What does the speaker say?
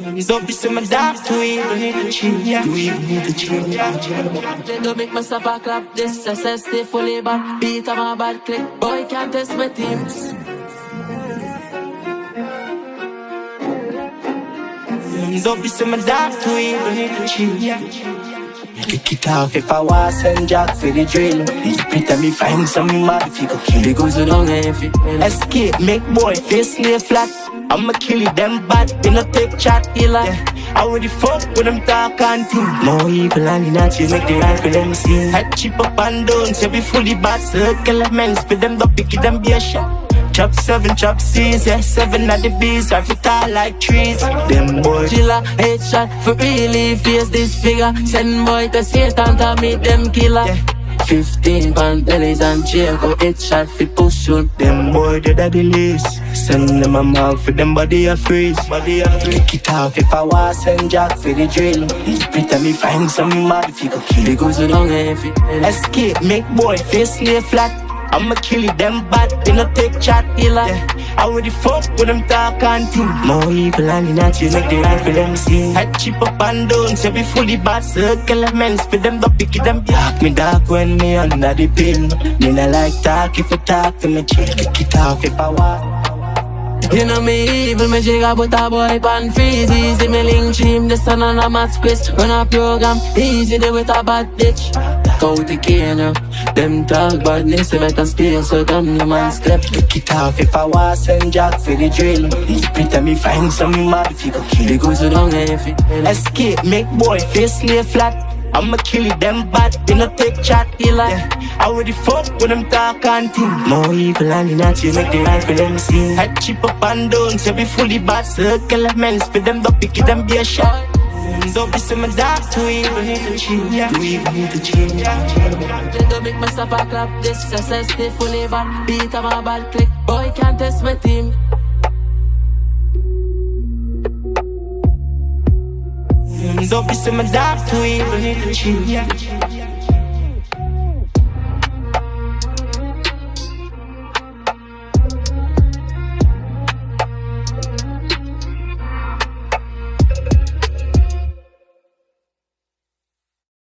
Don't be some dark to even need to chill. You even need to chill. They don't make myself a clap. This SS stay fully bad. Beat on my bad click. Boy can't test my teams. Don't be some dark to even need to chill. Kick it off if I was and jack for the drill. It's pretty me find some mad if you go kill. They go so down if you escape, make boy face lay flat. I'ma kill it, them bad, they no take chat. killer. I would the fuck when them talk and think. More evil and the natchez make the right for them see. Head chip up and down, say be fully bad. Circle elements for them, don't pick it, them be a shot. Chop 7, chop 6, yeah, 7 at the bees. I fit tall like trees. Them boys Chilla, headshot for really face this figure. Send boy to Satan to meet them killer. 15 pound bellies and chair go headshot for push shoot. them boy dead at the least. Send them a mouth for them body a freeze. Kick it off if I was and jack for the drill. It's pretty me find some mad if you go kill. They go so down if you Escape, make boy face lay flat. I'ma kill it, them bad, they no take chat. killer. I would the fuck when them talk and think. More evil and the natchez make the right for them see. Head chip up and down, say be fully bad. Circle elements for them, don't pick it, them dark. Me dark when me under the pin. Me not like talk if you talk to me chill. Kick it off if I want. You know me evil, me jigga put a boy pan freeze. Easy me link team, the son on a math quiz. Run a program, easy they with a bad bitch. Go the cane, them talk badness, they better stay so damn your man step. Kick it off if I was and jack for the drill. It's pretty me find some mad if you go kill. They go so down if you Escape, make boy face lay flat. I'ma kill it, them bad, they no take chat. killer. I would the fuck when them talk and think. More evil and the natchez make the right for them see. Head chip up and down, say be fully bad. Circle elements for them, don't pick it, them be a shot. Don't be some dark to even need to chill. You even need to chill. They don't make myself a clap. This SS stay fully bad. Beat on my bad click. Boy can't test my team. Don't be some dark to even need to chill.